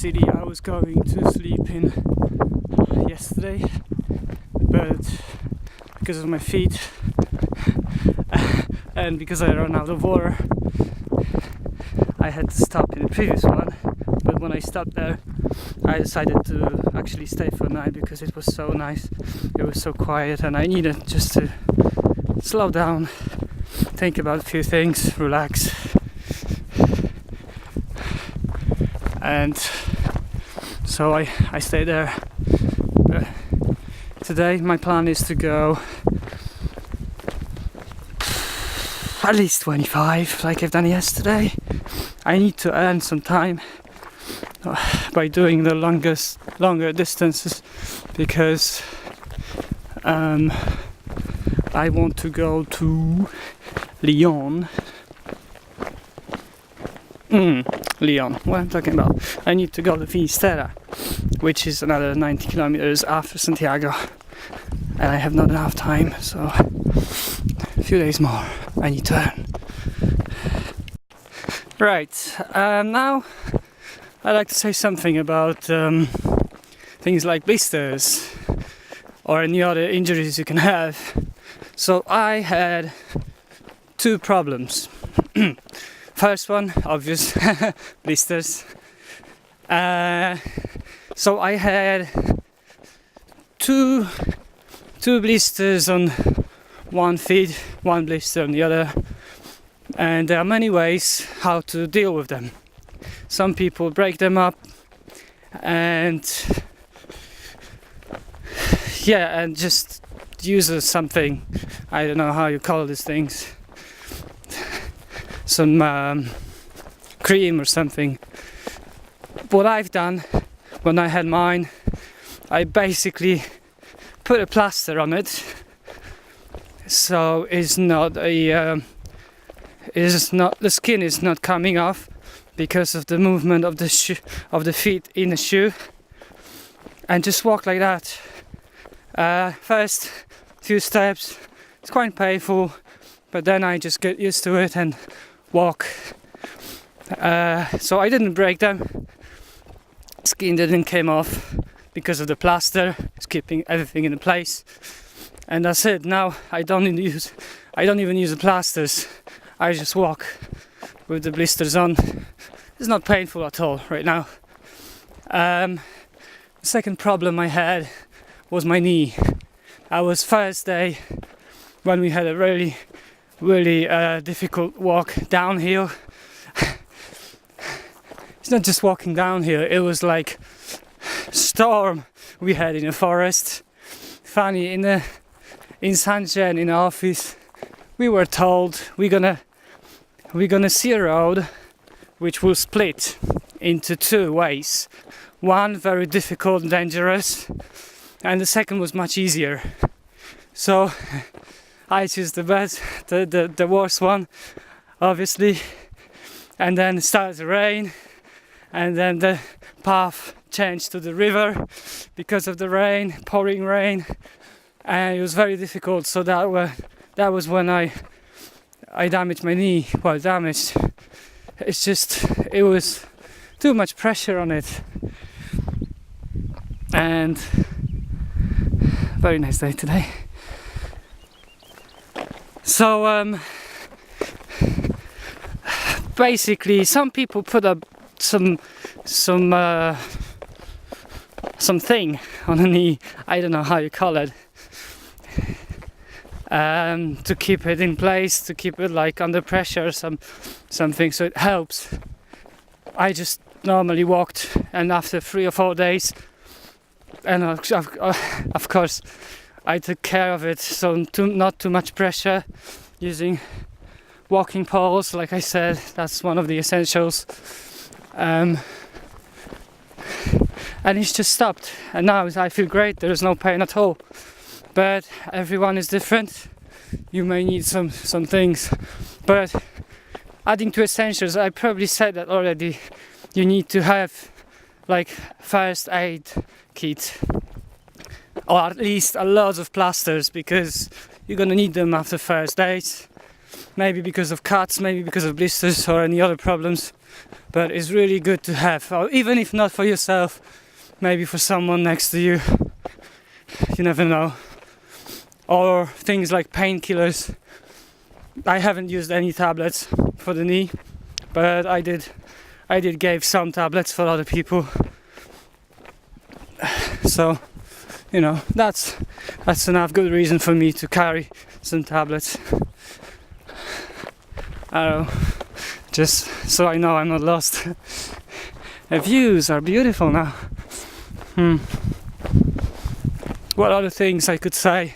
city I was going to sleep in yesterday, but because of my feet and because I ran out of water, I had to stop in the previous one. But when I stopped there, I decided to actually stay for a night because it was so nice, it was so quiet, and I needed just to slow down, think about a few things, relax. And so I stayed there. Today my plan is to go at least 25 like I've done yesterday. I need to earn some time by doing the longer distances because I want to go to Lyon. Lyon, what I'm talking about. I need to go to Finisterre, which is another 90 kilometers after Santiago, and I have not enough time, so a few days more I need to earn. Right, now I'd like to say something about things like blisters or any other injuries you can have. So I had two problems. First one, obvious, blisters. So I had two blisters on one feet, one blister on the other, and there are many ways how to deal with them. Some people break them up and just use something, I don't know how you call these things, some cream or something. What I've done when I had mine, I basically put a plaster on it, so the skin is not coming off because of the movement of the feet in the shoe, and just walk like that. First few steps, it's quite painful, but then I just get used to it and walk. So I didn't break them. Skin didn't come off because of the plaster. It's keeping everything in place, and that's it. Now I don't even use the plasters. I just walk with the blisters on. It's not painful at all right now. The second problem I had was my knee. I was first day when we had a really difficult walk downhill. It's not just walking downhill, it was like storm we had in the forest. Funny, in Saint-Jean in the office, we were told we're gonna see a road which will split into two ways. One very difficult and dangerous, and the second was much easier. So I chose the worst one, obviously. And then it started to rain, and then the path changed to the river because of the rain, pouring rain, and it was very difficult. So that was when I damaged my knee. Well, damaged. It's just, it was too much pressure on it. And very nice day today. So basically, some people put up some something on the knee. I don't know how you call it. To keep it in place, to keep it like under pressure, something, so it helps. I just normally walked, and after 3 or 4 days, and of course I took care of it, so not too much pressure, using walking poles, like I said, that's one of the essentials, and it's just stopped, and now I feel great. There is no pain at all. But everyone is different. You may need some things, but adding to essentials, I probably said that already, you need to have like first aid kit, or at least a lot of plasters, because you're gonna need them after first days. maybe because of cuts, maybe because of blisters or any other problems, but it's really good to have, or even if not for yourself, maybe for someone next to you. You never know. Or things like painkillers. I haven't used any tablets for the knee, but I did gave some tablets for other people. So, you know, that's enough good reason for me to carry some tablets. I don't know, just so I know I'm not lost. The views are beautiful now. What other things I could say?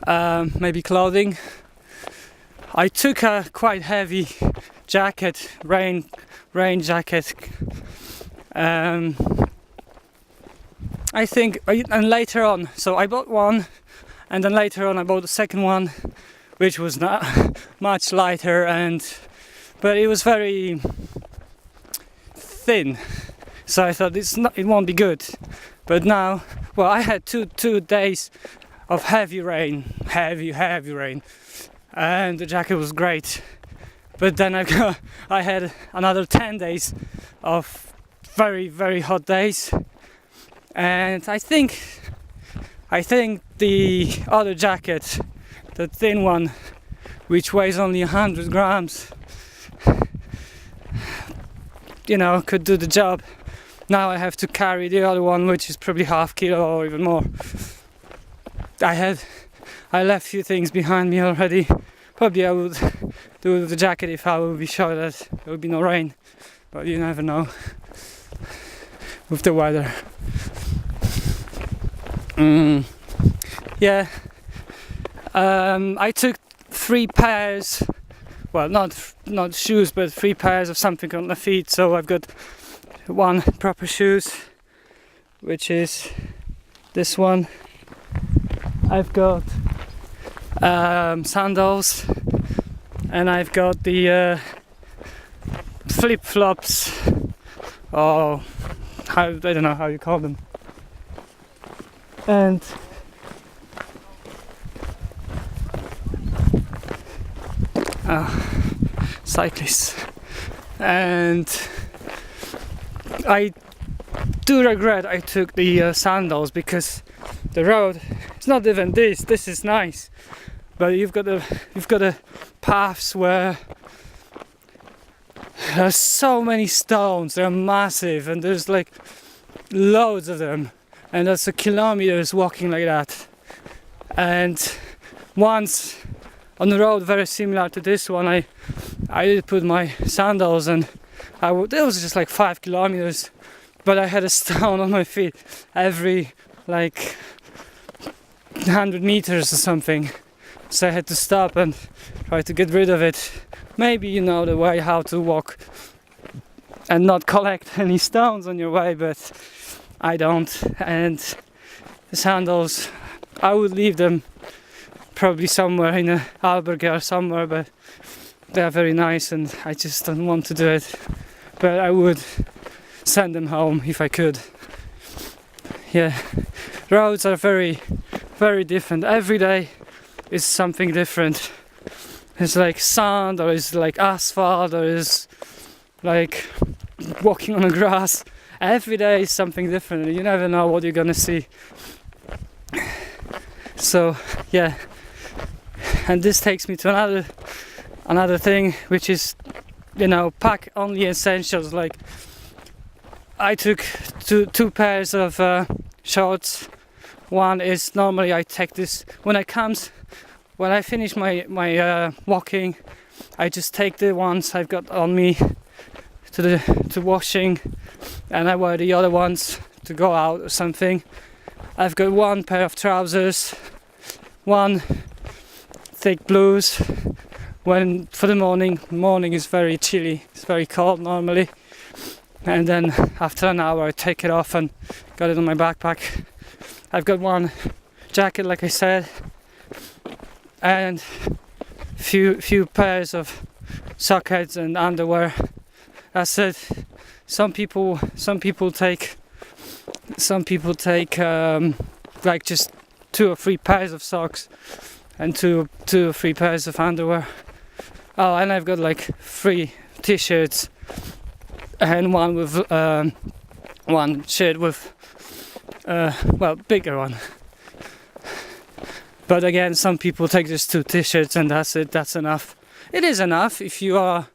Maybe clothing. I took a quite heavy jacket, rain jacket. I think, and later on, so I bought one, and then later on I bought the second one, which was not much lighter, but it was very thin. So I thought it won't be good. But now, well, I had two days of heavy rain, and the jacket was great. But then I had another 10 days of very, very hot days, and I think the other jacket, the thin one, which weighs only 100 grams, you know, could do the job. Now I have to carry the other one, which is probably half kilo or even more. I left a few things behind me already. Probably I would do the jacket if I would be sure that there would be no rain, but you never know with the weather. Yeah. I took 3 pairs, well, not shoes, but 3 pairs of something on the feet. So I've got one proper shoes, which is this one. I've got sandals, and I've got the flip-flops. Oh, I don't know how you call them. And cyclists. And I do regret I took the sandals, because the road, it's not even this is nice, but you've got the paths where there's so many stones, they're massive, and there's like loads of them, and that's a kilometers walking like that. And once on the road very similar to this one, I did put my sandals, and it was just like 5 kilometers, but I had a stone on my feet every like 100 meters or something, so I had to stop and try to get rid of it. Maybe you know the way how to walk and not collect any stones on your way, but I don't. And the sandals, I would leave them probably somewhere in an Albergue or somewhere, but they are very nice and I just don't want to do it. But I would send them home if I could. Yeah, roads are very, very different. Every day is something different. It's like sand, or it's like asphalt, or it's like walking on the grass. Every day is something different, and you never know what you're gonna see. So yeah, and this takes me to another thing, which is, you know, pack only essentials. Like I took two pairs of shorts. One is, normally I take this when I finish my walking, I just take the ones I've got on me to washing, and I wear the other ones to go out or something. I've got one pair of trousers, one thick blues when for the morning is very chilly, it's very cold normally, and then after an hour I take it off and got it on my backpack. I've got one jacket, like I said, and few pairs of sockets and underwear. That's it. Some people take like just 2 or 3 pairs of socks, and two or three pairs of underwear. Oh, and I've got like 3 t-shirts and one with one shirt with well, bigger one. But again, some people take just 2 t-shirts and that's it. That's enough. It is enough if you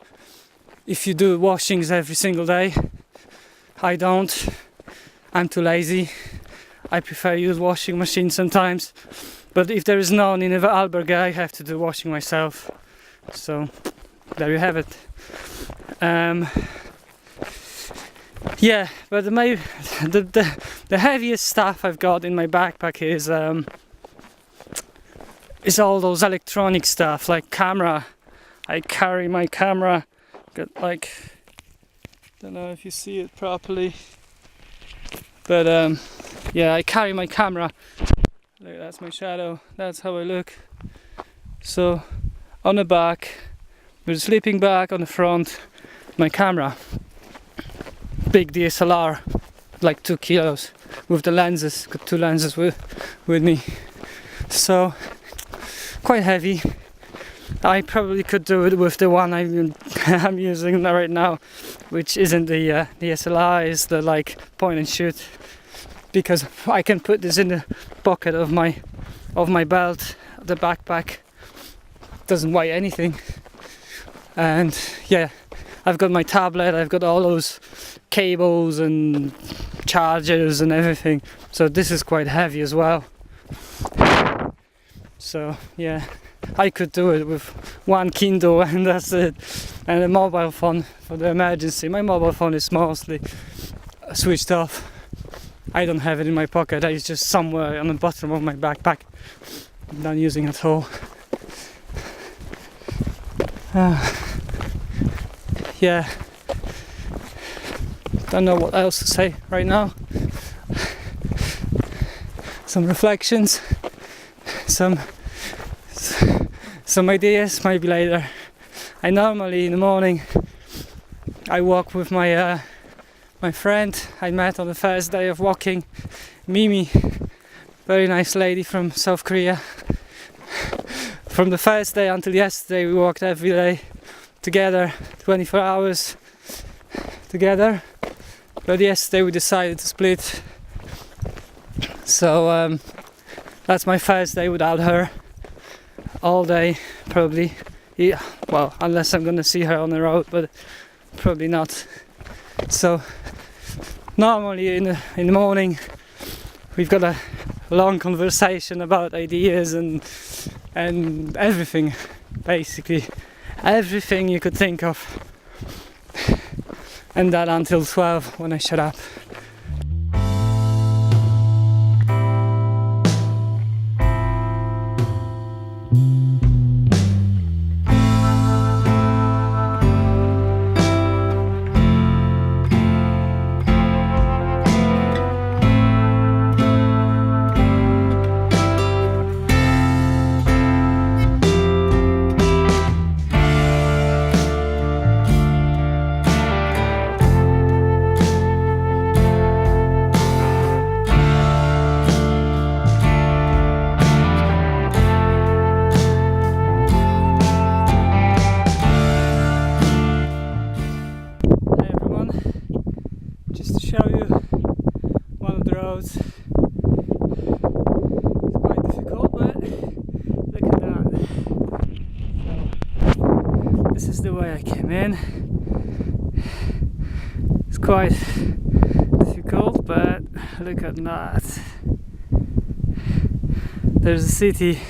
do washings every single day. I don't. I'm too lazy. I prefer use washing machine sometimes. But if there is none in the Albergue, I have to do washing myself. So there you have it. Yeah, but the heaviest stuff I've got in my backpack is all those electronic stuff, like camera. I carry my camera. Got like, don't know if you see it properly, but yeah, I carry my camera. Look, that's my shadow. That's how I look. So on the back, with a sleeping bag, on the front, my camera. Big DSLR, like 2 kilos, with the lenses. Got 2 lenses with me. So quite heavy. I probably could do it with the one I'm using right now, which isn't the DSLR, is the like point and shoot, because I can put this in the pocket of my belt. The backpack doesn't weigh anything, and yeah, I've got my tablet. I've got all those cables and chargers and everything, so this is quite heavy as well. So yeah, I could do it with 1 Kindle and that's it, and a mobile phone for the emergency. My mobile phone is mostly switched off. I don't have it in my pocket. It's just somewhere on the bottom of my backpack. I'm not using it at all. Yeah, don't know what else to say right now. Some reflections, some ideas, maybe later. I normally in the morning I walk with my my friend I met on the first day of walking, Mimi, very nice lady from South Korea. From the first day until yesterday we walked every day together, 24 hours together, but yesterday we decided to split. So that's my first day without her. All day probably, yeah, well, unless I'm gonna see her on the road, but probably not. So normally in the morning we've got a long conversation about ideas and everything, basically everything you could think of, and that until 12 when I shut up. Show you one of the roads. It's quite difficult, but look at that. So this is the way I came in. It's quite difficult, but look at that. There's a city.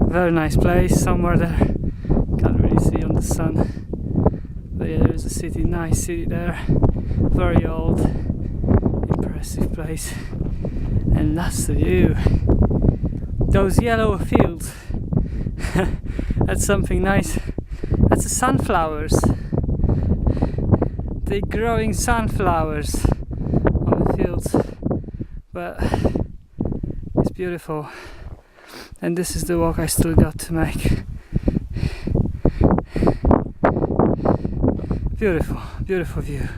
Very nice place, somewhere there. Can't really see on the sun. But yeah, there's a city, nice city there, very old, impressive place, and that's the view. Those yellow fields, that's something nice. That's the sunflowers. They're growing sunflowers on the fields, but it's beautiful. And this is the walk I still got to make. Beautiful, beautiful view.